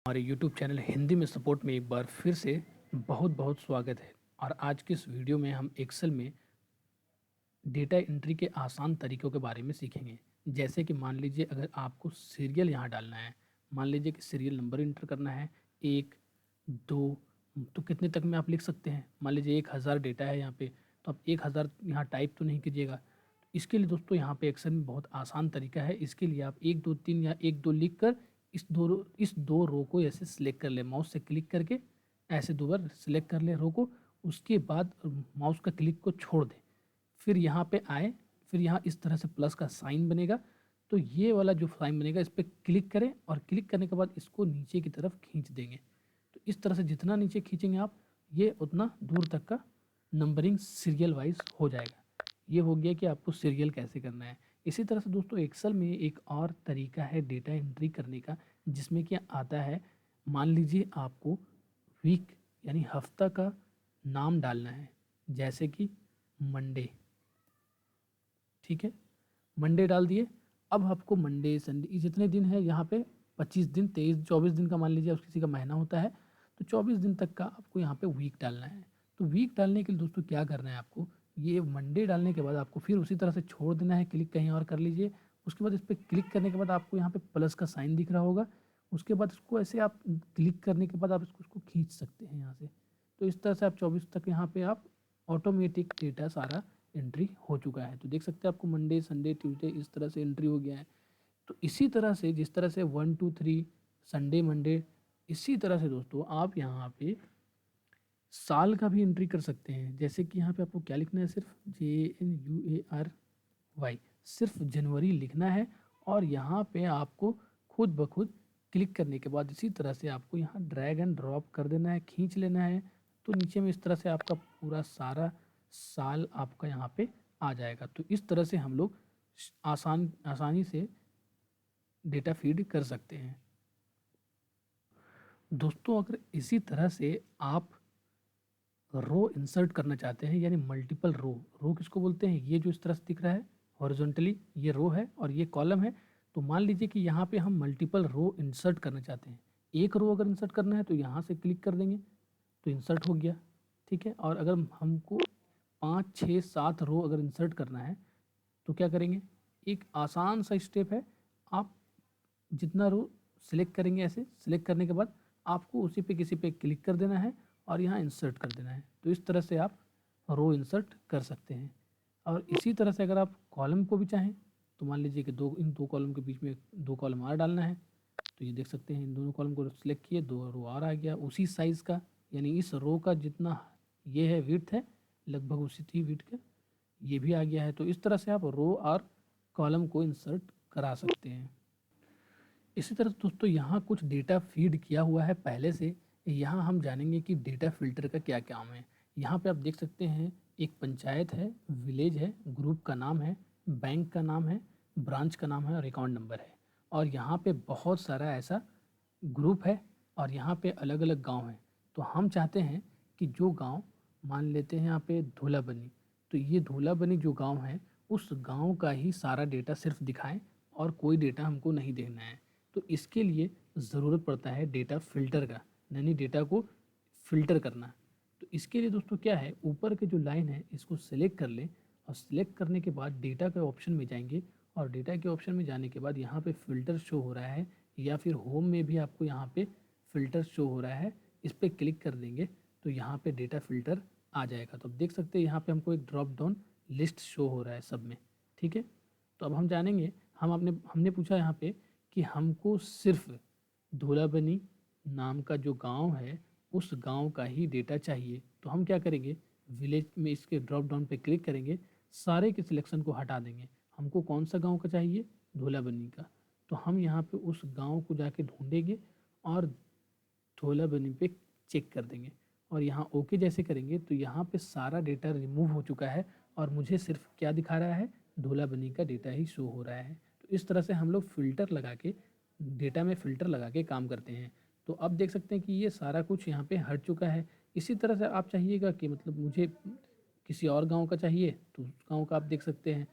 हमारे YouTube channel Hindi में support में एक बार फिर से बहुत बहुत स्वागत है। और आज के इस वीडियो में हम एक्सेल में डेटा एंट्री के आसान तरीकों के बारे में सीखेंगे। जैसे कि मान लीजिए अगर आपको सीरियल यहाँ डालना है, मान लीजिए कि सीरियल नंबर इंटर करना है 1, 2, तो कितने तक में आप लिख सकते हैं। मान लीजिए 1000 डेटा है यहाँ पे, तो आप 1000 यहाँ टाइप तो नहीं कीजिएगा। इसके लिए दोस्तों यहाँ पे एक्सेल में बहुत आसान तरीका है। इसके लिए आप 1, 2, 3 या 1, 2 लिख कर इस दो रो को ऐसे सिलेक्ट कर ले, माउस से क्लिक करके ऐसे 2 बार सिलेक्ट कर ले रो को। उसके बाद माउस का क्लिक को छोड़ दें, फिर यहाँ पे आए, फिर यहाँ इस तरह से प्लस का साइन बनेगा। तो ये वाला जो साइन बनेगा इस पर क्लिक करें और क्लिक करने के बाद इसको नीचे की तरफ खींच देंगे। तो इस तरह से जितना नीचे खींचेंगे आप, ये उतना दूर तक का नंबरिंग सीरियल वाइज हो जाएगा। ये हो गया कि आपको सीरियल कैसे करना है। इसी तरह से दोस्तों एक्सेल में एक और तरीका है डेटा एंट्री करने का, जिसमें क्या आता है, मान लीजिए आपको वीक यानी हफ्ता का नाम डालना है, जैसे कि मंडे। ठीक है, मंडे डाल दिए। अब आपको मंडे संडे जितने दिन है यहाँ पे 25 दिन, 23, 24 दिन का मान लीजिए किसी का महीना होता है, तो 24 दिन तक का आपको यहाँ पे वीक डालना है। तो वीक डालने के लिए दोस्तों क्या करना है आपको, ये मंडे डालने के बाद आपको फिर उसी तरह से छोड़ देना है, क्लिक कहीं और कर लीजिए। उसके बाद इस पर क्लिक करने के बाद आपको यहाँ पे प्लस का साइन दिख रहा होगा। उसके बाद इसको ऐसे आप क्लिक करने के बाद आप इसको खींच सकते हैं यहाँ से। तो इस तरह से आप 24 तक यहाँ पे आप ऑटोमेटिक डेटा सारा एंट्री हो चुका है। तो देख सकते हैं आपको मंडे संडे ट्यूसडे इस तरह से एंट्री हो गया है। तो इसी तरह से जिस तरह से 1 2 3 संडे मंडे, इसी तरह से दोस्तों आप यहाँ पे साल का भी एंट्री कर सकते हैं। जैसे कि यहाँ पे आपको क्या लिखना है, सिर्फ JNUARY, सिर्फ जनवरी लिखना है। और यहाँ पे आपको खुद ब खुद क्लिक करने के बाद इसी तरह से आपको यहाँ ड्रैग एंड ड्रॉप कर देना है, खींच लेना है। तो नीचे में इस तरह से आपका पूरा सारा साल आपका यहाँ पे आ जाएगा। तो इस तरह से हम लोग आसानी से डेटा फीड कर सकते हैं। दोस्तों अगर इसी तरह से आप रो इंसर्ट करना चाहते हैं, यानी मल्टीपल रो किसको बोलते हैं, ये जो इस तरह से दिख रहा है हॉरिजॉन्टली, ये रो है और ये कॉलम है। तो मान लीजिए कि यहाँ पे हम मल्टीपल रो इंसर्ट करना चाहते हैं। एक रो अगर इंसर्ट करना है तो यहाँ से क्लिक कर देंगे तो इंसर्ट हो गया। ठीक है, और अगर हमको 5 6 7 रो अगर इंसर्ट करना है तो क्या करेंगे, एक आसान सा स्टेप है। आप जितना रो सिलेक्ट करेंगे, ऐसे सिलेक्ट करने के बाद आपको उसी पे किसी पे क्लिक कर देना है और यहाँ इंसर्ट कर देना है। तो इस तरह से आप रो इंसर्ट कर सकते हैं। और इसी तरह से अगर आप कॉलम को भी चाहें, तो मान लीजिए कि इन दो कॉलम के बीच में 2 कॉलम और डालना है, तो ये देख सकते हैं इन दोनों कॉलम को सिलेक्ट किए, 2 रो और आ गया उसी साइज़ का, यानी इस रो का जितना ये है विड्थ है लगभग उसी थी विड्थ का ये भी आ गया है। तो इस तरह से आप रो और कॉलम को इंसर्ट करा सकते हैं। इसी तरह दोस्तों यहाँ कुछ डेटा फीड किया हुआ है पहले से। यहाँ हम जानेंगे कि डेटा फिल्टर का क्या काम है। यहाँ पे आप देख सकते हैं एक पंचायत है, विलेज है, ग्रुप का नाम है, बैंक का नाम है, ब्रांच का नाम है और अकाउंट नंबर है। और यहाँ पे बहुत सारा ऐसा ग्रुप है और यहाँ पे अलग अलग गांव हैं। तो हम चाहते हैं कि जो गांव, मान लेते हैं यहाँ पे धूलाबनी, तो ये धूलाबनी जो गांव है उस गांव का ही सारा डेटा सिर्फ दिखाएं और कोई डेटा हमको नहीं देखना है। तो इसके लिए ज़रूरत पड़ता है डेटा फ़िल्टर का, यानी डेटा को फ़िल्टर करना। तो इसके लिए दोस्तों क्या है, ऊपर के जो लाइन है इसको सिलेक्ट कर लें और सिलेक्ट करने के बाद डेटा के ऑप्शन में जाएंगे। और डेटा के ऑप्शन में जाने के बाद यहाँ पे फ़िल्टर शो हो रहा है, या फिर होम में भी आपको यहाँ पे फ़िल्टर शो हो रहा है, इस पर क्लिक कर देंगे तो यहाँ पे डेटा फ़िल्टर आ जाएगा। तो अब देख सकते हैं यहाँ पे हमको एक ड्रॉप डाउन लिस्ट शो हो रहा है सब में। ठीक है, तो अब हम जानेंगे, हमने पूछा यहाँ पे कि हमको सिर्फ धूलाबनी नाम का जो गांव है उस गांव का ही डेटा चाहिए। तो हम क्या करेंगे, विलेज में इसके ड्रॉप डाउन पे क्लिक करेंगे, सारे के सिलेक्शन को हटा देंगे। हमको कौन सा गांव का चाहिए, धूलाबनी का। तो हम यहाँ पे उस गांव को जाके ढूंढेंगे और धूलाबनी पे चेक कर देंगे और यहाँ ओके जैसे करेंगे तो यहाँ पे सारा डेटा रिमूव हो चुका है और मुझे सिर्फ क्या दिखा रहा है, धूलाबनी का डेटा ही शो हो रहा है। तो इस तरह से हम लोग फ़िल्टर लगा के, डेटा में फ़िल्टर लगा के काम करते हैं। तो अब देख सकते हैं कि ये सारा कुछ यहाँ पे हट चुका है। इसी तरह से आप चाहिएगा कि मतलब मुझे किसी और गांव का चाहिए तो उस गांव का आप देख सकते हैं।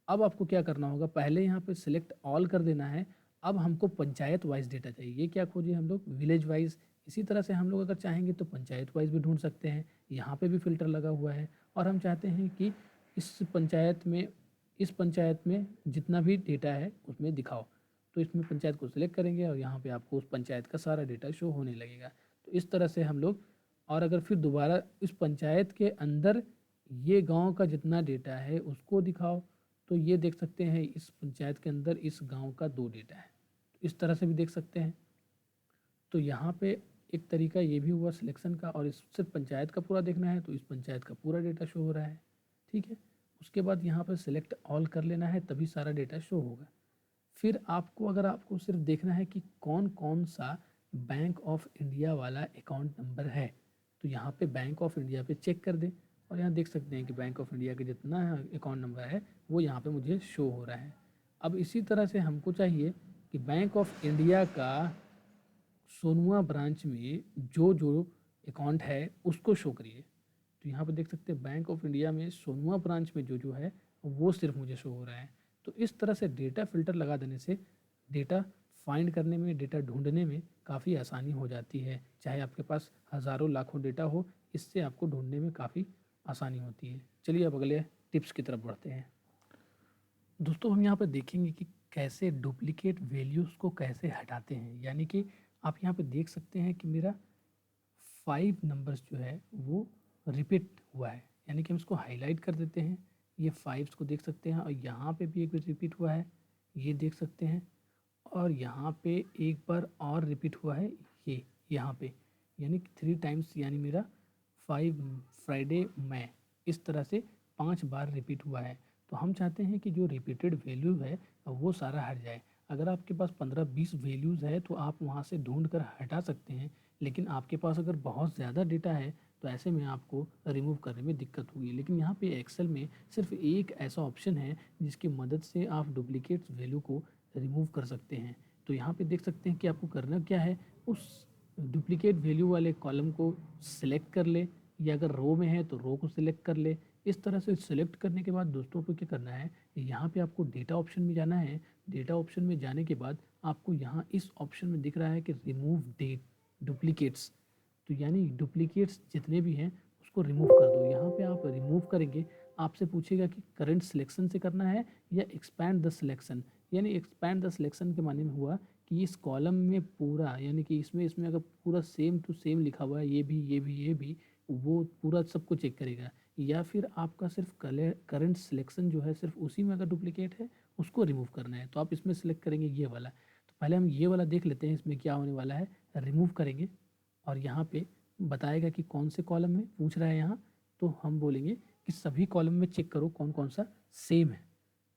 अब आपको क्या करना होगा, पहले यहाँ पे सिलेक्ट ऑल कर देना है अब हमको पंचायत वाइज डेटा चाहिए। ये क्या खोजे हम लोग, विलेज वाइज। इसी तरह से हम लोग अगर चाहेंगे तो पंचायत वाइज भी ढूंढ सकते हैं, यहाँ पे भी फ़िल्टर लगा हुआ है। और हम चाहते हैं कि इस पंचायत में जितना भी डेटा है उसमें दिखाओ, तो इसमें पंचायत को सिलेक्ट करेंगे और यहाँ पे आपको उस पंचायत का सारा डेटा शो होने लगेगा। तो इस तरह से हम लोग, और अगर फिर दोबारा इस पंचायत के अंदर ये गांव का जितना डेटा है उसको दिखाओ, तो ये देख सकते हैं इस पंचायत के अंदर इस गांव का 2 डेटा है। तो इस तरह से भी देख सकते हैं। तो यहाँ पे एक तरीका ये भी हुआ सिलेक्शन का, और इस सिर्फ पंचायत का पूरा देखना है तो इस पंचायत का पूरा डेटा शो हो रहा है। ठीक है, उसके बाद यहाँ पर सिलेक्ट ऑल कर लेना है, तभी सारा डेटा शो होगा। फिर आपको, अगर आपको सिर्फ देखना है कि कौन कौन सा बैंक ऑफ इंडिया वाला अकाउंट नंबर है, तो यहाँ पे बैंक ऑफ इंडिया पे चेक कर दें, और यहाँ देख सकते हैं कि बैंक ऑफ इंडिया का जितना अकाउंट नंबर है वो यहाँ पे मुझे शो हो रहा है। अब इसी तरह से हमको चाहिए कि बैंक ऑफ इंडिया का सोनुआ ब्रांच में जो जो अकाउंट है उसको शो करिए। तो यहाँ पे देख सकते हैं बैंक ऑफ इंडिया में सोनुआ ब्रांच में जो जो है वो सिर्फ मुझे शो हो रहा है। तो इस तरह से डेटा फिल्टर लगा देने से डेटा फाइंड करने में, डेटा ढूंढने में काफ़ी आसानी हो जाती है। चाहे आपके पास हज़ारों लाखों डेटा हो, इससे आपको ढूंढने में काफ़ी आसानी होती है। चलिए अब अगले टिप्स की तरफ बढ़ते हैं। दोस्तों हम यहाँ पर देखेंगे कि कैसे डुप्लीकेट वैल्यूज़ को कैसे हटाते हैं। यानी कि आप यहाँ पे देख सकते हैं कि मेरा 5 नंबर्स जो है वो रिपीट हुआ है, यानी कि हम इसको हाईलाइट कर देते हैं। ये 5 को देख सकते हैं, और यहाँ पे भी एक बार रिपीट हुआ है, ये देख सकते हैं। और यहाँ पे एक बार और रिपीट हुआ है, ये यहाँ पे, यानी कि 3 टाइम्स, यानी मेरा 5 फ्राइडे में इस तरह से 5 बार रिपीट हुआ है। तो हम चाहते हैं कि जो रिपीटेड वैल्यू है वो सारा हट जाए। अगर आपके पास 15-20 वैल्यूज़ है तो आप वहाँ से ढूंढ कर हटा सकते हैं, लेकिन आपके पास अगर बहुत ज़्यादा डेटा है तो ऐसे में आपको रिमूव करने में दिक्कत होगी। लेकिन यहाँ पे एक्सेल में सिर्फ एक ऐसा ऑप्शन है जिसकी मदद से आप डुप्लीकेट वैल्यू को रिमूव कर सकते हैं। तो यहाँ पे देख सकते हैं कि आपको करना क्या है, उस डुप्लीकेट वैल्यू वाले कॉलम को सिलेक्ट कर ले, या अगर रो में है तो रो को सिलेक्ट कर ले। इस तरह से सिलेक्ट करने के बाद दोस्तों को क्या करना है, यहाँ पे आपको डेटा ऑप्शन में जाना है। डेटा ऑप्शन में जाने के बाद आपको यहाँ इस ऑप्शन में दिख रहा है कि रिमूव डेट डुप्लीकेट्स, तो यानी डुप्लीकेट्स जितने भी हैं उसको रिमूव कर दो। यहाँ पे आप रिमूव करेंगे, आपसे पूछेगा कि करंट सिलेक्शन से करना है या एक्सपैंड द सिलेक्शन। यानी एक्सपैंड द सिलेक्शन के माने में हुआ कि इस कॉलम में पूरा, यानी कि इसमें अगर पूरा सेम टू सेम लिखा हुआ है, ये भी, वो पूरा सबको चेक करेगा। या फिर आपका सिर्फ करंट सिलेक्शन जो है सिर्फ उसी में अगर डुप्लीकेट है उसको रिमूव करना है, तो आप इसमें सेलेक्ट करेंगे ये वाला। तो पहले हम ये वाला देख लेते हैं इसमें क्या होने वाला है। रिमूव करेंगे और यहाँ पे बताएगा कि कौन से कॉलम में पूछ रहा है यहाँ, तो हम बोलेंगे कि सभी कॉलम में चेक करो कौन कौन सा सेम है।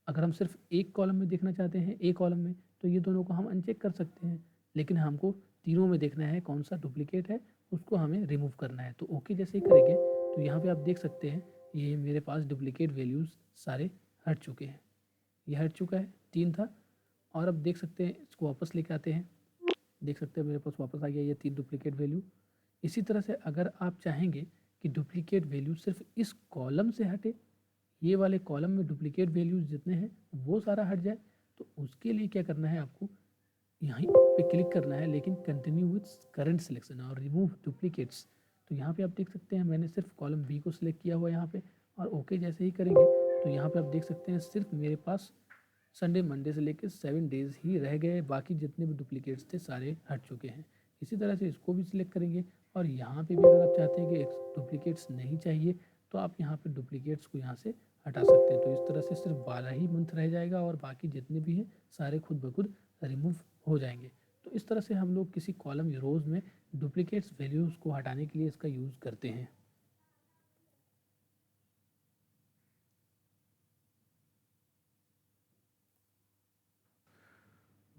अगर हम सिर्फ एक कॉलम में देखना चाहते हैं, एक कॉलम में, तो ये दोनों को हम अनचेक कर सकते हैं, लेकिन हमको तीनों में देखना है कौन सा डुप्लीकेट है, उसको हमें रिमूव करना है। तो ओके जैसे ही करेंगे तो यहाँ पे आप देख सकते हैं ये मेरे पास डुप्लीकेट वैल्यूज़ सारे हट चुके हैं। ये हट चुका है, 3 था। और अब देख सकते हैं, इसको वापस लेके आते हैं, देख सकते हैं मेरे पास वापस आ गया ये 3 डुप्लीकेट वैल्यू। इसी तरह से अगर आप चाहेंगे कि डुप्लीकेट वैल्यू सिर्फ इस कॉलम से हटे, ये वाले कॉलम में डुप्लीकेट वैल्यूज जितने हैं वो सारा हट जाए, तो उसके लिए क्या करना है, आपको यहीं पे क्लिक करना है, लेकिन कंटिन्यू विथ करंट सिलेक्शन और रिमूव डुप्लीकेट्स। तो यहाँ पे आप देख सकते हैं मैंने सिर्फ कॉलम बी को सिलेक्ट किया हुआ यहाँ पे, और ओके जैसे ही करेंगे तो यहाँ पे आप देख सकते हैं सिर्फ मेरे पास संडे मंडे से लेकर 7 डेज़ ही रह गए, बाकी जितने भी डुप्लीकेट्स थे सारे हट चुके हैं। इसी तरह से इसको भी सिलेक्ट करेंगे, और यहाँ पे भी अगर आप चाहते हैं कि डुप्लीकेट्स नहीं चाहिए तो आप यहाँ पे डुप्लीकेट्स को यहाँ से हटा सकते हैं। तो इस तरह से सिर्फ 12 ही मंथ रह जाएगा और बाकी जितने भी हैं सारे खुद ब खुद रिमूव हो जाएंगे। तो इस तरह से हम लोग किसी कॉलम या रोज़ में डुप्लीकेट्स वैल्यूज़ को हटाने के लिए इसका यूज़ करते हैं।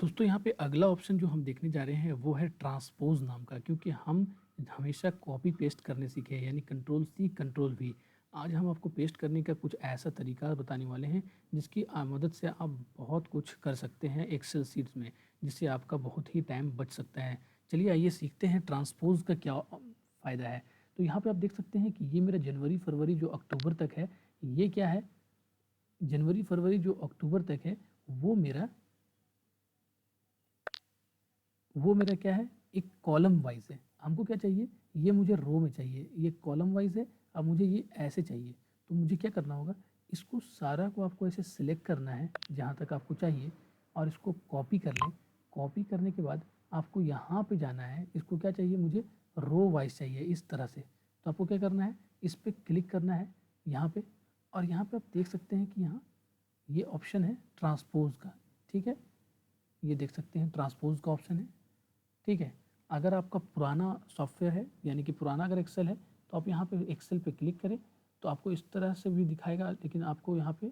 दोस्तों यहाँ पे अगला ऑप्शन जो हम देखने जा रहे हैं वो है ट्रांसपोज नाम का, क्योंकि हम हमेशा कॉपी पेस्ट करने सीखे हैं, यानी कंट्रोल सी कंट्रोल वी। आज हम आपको पेस्ट करने का कुछ ऐसा तरीका बताने वाले हैं जिसकी मदद से आप बहुत कुछ कर सकते हैं एक्सेल शीट्स में, जिससे आपका बहुत ही टाइम बच सकता है। चलिए आइए सीखते हैं ट्रांसपोज का क्या फ़ायदा है। तो यहाँ पे आप देख सकते हैं कि ये मेरा जनवरी फरवरी जो अक्टूबर तक है, ये क्या है, जनवरी फरवरी जो अक्टूबर तक है वो मेरा वो मेरा क्या है, एक कॉलम वाइज है। हमको क्या चाहिए, ये मुझे रो में चाहिए, ये कॉलम वाइज है, अब मुझे ये ऐसे चाहिए। तो मुझे क्या करना होगा, इसको सारा को आपको ऐसे सिलेक्ट करना है जहाँ तक आपको चाहिए, और इसको कॉपी कर लें। कॉपी करने के बाद आपको यहाँ पे जाना है, इसको क्या चाहिए, मुझे रो वाइज चाहिए इस तरह से। तो आपको क्या करना है, इस पर क्लिक करना है यहाँ पे, और यहाँ पे आप देख सकते हैं कि यहाँ ये ऑप्शन है ट्रांसपोज का, ठीक है। ये देख सकते हैं ट्रांसपोज का ऑप्शन है, ठीक है। अगर आपका पुराना सॉफ्टवेयर है, यानी कि पुराना अगर एक्सेल है, तो आप यहाँ पे एक्सेल पे क्लिक करें तो आपको इस तरह से भी दिखाएगा, लेकिन आपको यहाँ पे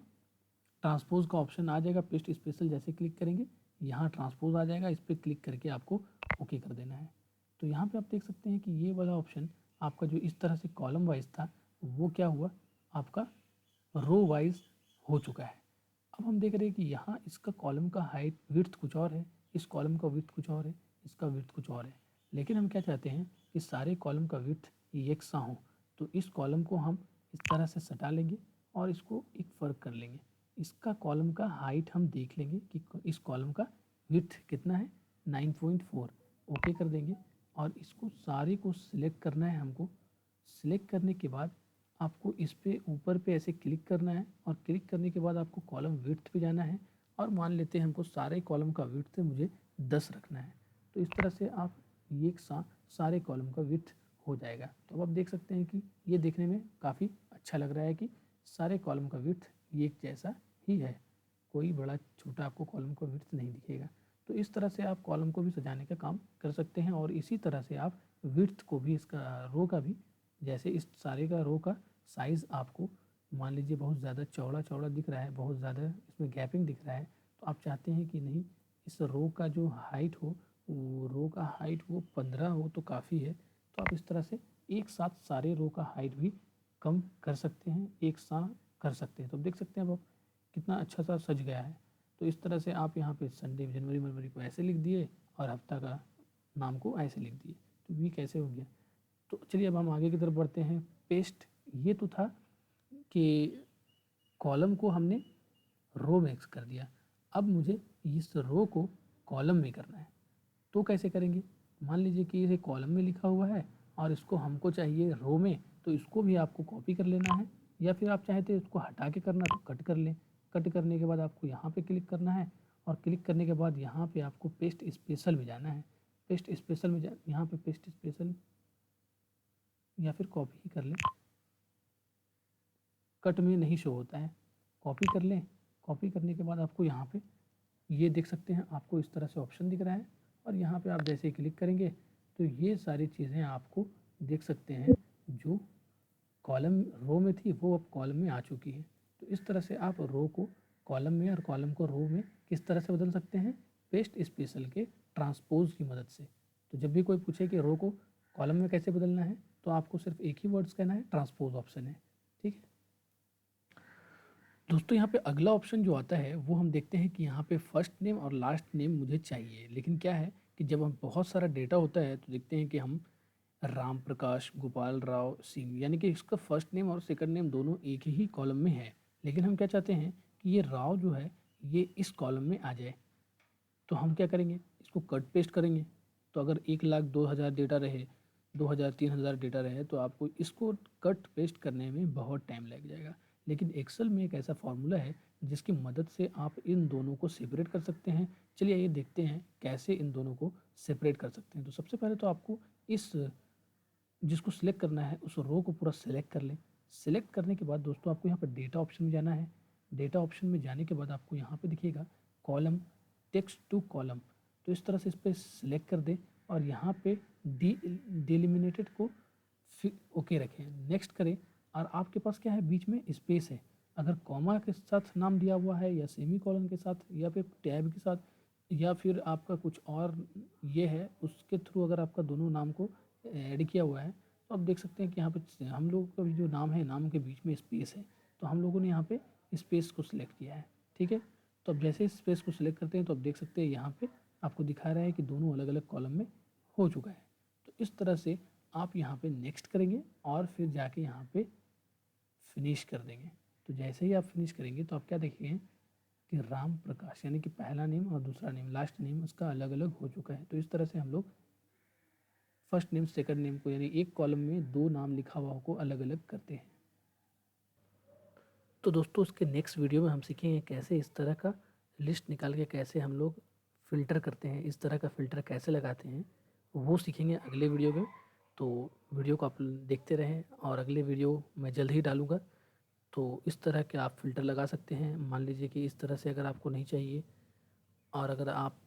ट्रांसपोज का ऑप्शन आ जाएगा। पेस्ट स्पेशल जैसे क्लिक करेंगे, यहाँ ट्रांसपोज आ जाएगा, इस पर क्लिक करके आपको ओके कर देना है। तो यहाँ पे आप देख सकते हैं कि ये वाला ऑप्शन आपका जो इस तरह से कॉलम वाइज था, वो क्या हुआ, आपका रो वाइज हो चुका है। अब हम देख रहे हैं कि यहाँ इसका कॉलम का हाइट विड्थ कुछ और है, इस कॉलम का विड्थ कुछ और है, इसका विड्थ कुछ और है। लेकिन हम क्या चाहते हैं कि सारे कॉलम का विड्थ यकसा हो। तो इस कॉलम को हम इस तरह से सटा लेंगे और इसको एक फ़र्क कर लेंगे। इसका कॉलम का हाइट हम देख लेंगे कि इस कॉलम का विड्थ कितना है, 9.4। ओके कर देंगे और इसको सारे को सिलेक्ट करना है हमको। सिलेक्ट करने के बाद आपको इस पे ऊपर पे ऐसे क्लिक करना है, और क्लिक करने के बाद आपको कॉलम विड्थ पे जाना है, और मान लेते हैं हमको सारे कॉलम का विड्थ मुझे 10 रखना है। तो इस तरह से आप ये एक सारे कॉलम का विड्थ हो जाएगा। तो अब आप देख सकते हैं कि ये देखने में काफ़ी अच्छा लग रहा है कि सारे कॉलम का विड्थ ये एक जैसा ही है, कोई बड़ा छोटा आपको कॉलम का विड्थ नहीं दिखेगा। तो इस तरह से आप कॉलम को भी सजाने का काम कर सकते हैं, और इसी तरह से आप विड्थ को भी, इसका रो का भी, जैसे इस सारे का रो का साइज़ आपको मान लीजिए बहुत ज़्यादा चौड़ा चौड़ा दिख रहा है, बहुत ज़्यादा इसमें गैपिंग दिख रहा है, तो आप चाहते हैं कि नहीं, इस रो का जो हाइट हो, वो रो का हाइट वो 15 हो तो काफ़ी है। तो आप इस तरह से एक साथ सारे रो का हाइट भी कम कर सकते हैं, एक साथ कर सकते हैं। तो देख सकते हैं अब आप कितना अच्छा सा सज गया है। तो इस तरह से आप यहाँ पे संडे जनवरी फरवरी को ऐसे लिख दिए, और हफ्ता का नाम को ऐसे लिख दिए, तो वीक ऐसे हो गया। तो चलिए अब हम आगे की तरफ बढ़ते हैं। पेस्ट, ये तो था कि कॉलम को हमने रो में कर दिया। अब मुझे इस रो को कॉलम में करना है, तो कैसे करेंगे। मान लीजिए कि इसे कॉलम में लिखा हुआ है और इसको हमको चाहिए रो में, तो इसको भी आपको कॉपी कर लेना है, या फिर आप चाहते हैं इसको हटा के करना तो कट कर लें। कट करने के बाद आपको यहाँ पे क्लिक करना है, और क्लिक करने के बाद यहाँ पे आपको पेस्ट स्पेशल में जाना है। पेस्ट स्पेशल में यहाँ पे पेस्ट स्पेशल, या फिर कॉपी ही कर लें, कट में नहीं शो होता है, कॉपी कर लें। कॉपी करने के बाद आपको यहाँ पे ये देख सकते हैं, आपको इस तरह से ऑप्शन दिख रहा है, और यहाँ पे आप जैसे ही क्लिक करेंगे तो ये सारी चीज़ें आपको देख सकते हैं, जो कॉलम रो में थी वो अब कॉलम में आ चुकी है। तो इस तरह से आप रो को कॉलम में और कॉलम को रो में किस तरह से बदल सकते हैं, पेस्ट स्पेशल के ट्रांसपोज की मदद से। तो जब भी कोई पूछे कि रो को कॉलम में कैसे बदलना है, तो आपको सिर्फ एक ही वर्ड्स कहना है, ट्रांसपोज ऑप्शन है, ठीक है। दोस्तों यहाँ पे अगला ऑप्शन जो आता है वो हम देखते हैं कि यहाँ पे फर्स्ट नेम और लास्ट नेम मुझे चाहिए, लेकिन क्या है कि जब हम बहुत सारा डेटा होता है तो देखते हैं कि हम राम प्रकाश गोपाल राव सिंह, यानी कि इसका फर्स्ट नेम और सेकंड नेम दोनों एक ही कॉलम में है, लेकिन हम क्या चाहते हैं कि ये राव जो है ये इस कॉलम में आ जाए। तो हम क्या करेंगे, इसको कट पेस्ट करेंगे। तो अगर 1,02,000 डेटा रहे, 2,000 3,000 डेटा रहे, तो आपको इसको कट पेस्ट करने में बहुत टाइम लग जाएगा। लेकिन एक्सेल में एक ऐसा फार्मूला है जिसकी मदद से आप इन दोनों को सेपरेट कर सकते हैं। चलिए ये देखते हैं कैसे इन दोनों को सेपरेट कर सकते हैं। तो सबसे पहले तो आपको इस जिसको सिलेक्ट करना है उस रो को पूरा सिलेक्ट कर लें। सिलेक्ट करने के बाद दोस्तों आपको यहाँ पर डेटा ऑप्शन में जाना है। डेटा ऑप्शन में जाने के बाद आपको यहाँ पे दिखेगा कॉलम, टेक्स्ट टू कॉलम। तो इस तरह से इस पर सिलेक्ट कर दें, और यहाँ पे डिलिमिनेटेड को ओके रखें, नेक्स्ट करें। और आपके पास क्या है, बीच में स्पेस है। अगर कॉमा के साथ नाम दिया हुआ है, या सेमी कॉलन के साथ, या फिर टैब के साथ, या फिर आपका कुछ और ये है, उसके थ्रू अगर आपका दोनों नाम को ऐड किया हुआ है, तो आप देख सकते हैं कि यहाँ पे हम लोगों का भी जो नाम है, नाम के बीच में स्पेस है, तो हम लोगों ने यहाँ पे स्पेस को सिलेक्ट किया है, ठीक है। तो अब जैसे इस स्पेस को सिलेक्ट करते हैं तो आप देख सकते हैं यहाँ पे आपको दिखा रहा है कि दोनों अलग अलग कॉलम में हो चुका है। तो इस तरह से आप यहाँ पे नेक्स्ट करेंगे, और फिर जाके यहाँ पे फिनिश कर देंगे। तो जैसे ही आप फिनिश करेंगे तो आप क्या देखेंगे कि राम प्रकाश, यानी कि पहला नेम और दूसरा नेम, लास्ट नेम उसका अलग अलग हो चुका है। तो इस तरह से हम लोग फर्स्ट नेम सेकंड नेम को, यानी एक कॉलम में दो नाम लिखा हुआ को अलग अलग करते हैं। तो दोस्तों इसके नेक्स्ट वीडियो में हम सीखेंगे कैसे इस तरह का लिस्ट निकाल के कैसे हम लोग फ़िल्टर करते हैं, इस तरह का फ़िल्टर कैसे लगाते हैं, वो सीखेंगे अगले वीडियो में। तो वीडियो को आप देखते रहें और अगले वीडियो मैं जल्द ही डालूँगा। तो इस तरह के आप फ़िल्टर लगा सकते हैं। मान लीजिए कि इस तरह से अगर आपको नहीं चाहिए और अगर आप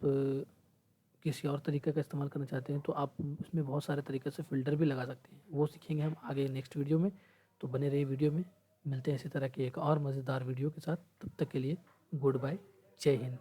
किसी और तरीके का इस्तेमाल करना चाहते हैं तो आप उसमें बहुत सारे तरीके से फ़िल्टर भी लगा सकते हैं। वो सीखेंगे हम आगे नेक्स्ट वीडियो में। तो बने रहिए वीडियो में। मिलते हैं इसी तरह के एक और मज़ेदार वीडियो के साथ। तब तक के लिए गुड बाय, जय हिंद।